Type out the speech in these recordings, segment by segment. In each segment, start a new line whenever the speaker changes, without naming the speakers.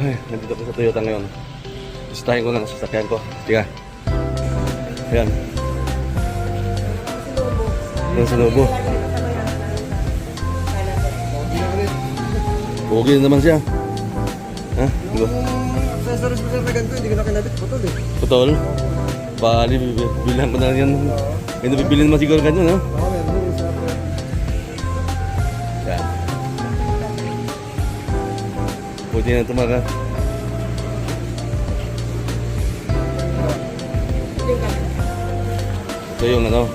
Ay, nandito ko sa Toyota ngayon. Isitahin ko lang ang sasakyan ko. Tiga. Ayan. Ayan sa Lobo. Pogi na naman siya. Ha? Diba?
Accessories mo na ganito, hindi ko na kinabit. Putol eh.
Putol? Bali, bilang ko na lang yan. May nabibili naman siguro ganyan, no?
Oo, meron. Isa po.
Yan. Buti na tumaga. Ito yung ano,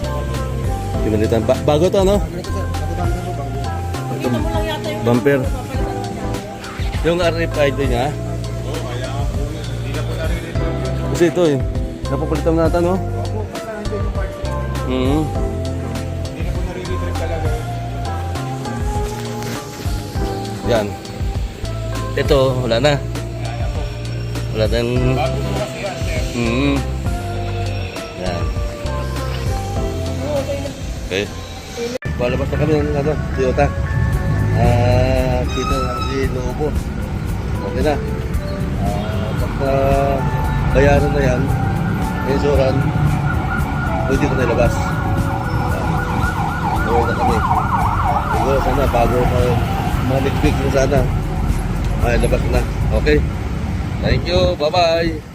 pinalitan. Bago to, no?
Ganito sir, patibang na po bang.
Kita mo lang yata yung
Bumper.
papalitan niya.
Yung RFID niya.
Oo, kaya po, hindi na po naririnig.
Kasi ito eh. Napapalitan natin, no?
Opo, basta nandiyan yung parts niya. Hindi na po naririnig talaga.
Yan. Ito, wala na.
Kaya po.
Wala na yung...
Bago po kasi yan, sir.
Yan. Okay. Palabas na kami ng ano, Toyota. Kita na si Lobo. Okay na. Pagka bayaran na yan, insuran, pwede ko na ilabas. Okay na kami. Siguro sana bago mga next week na sana, labas na. Okay. Thank you. Bye-bye.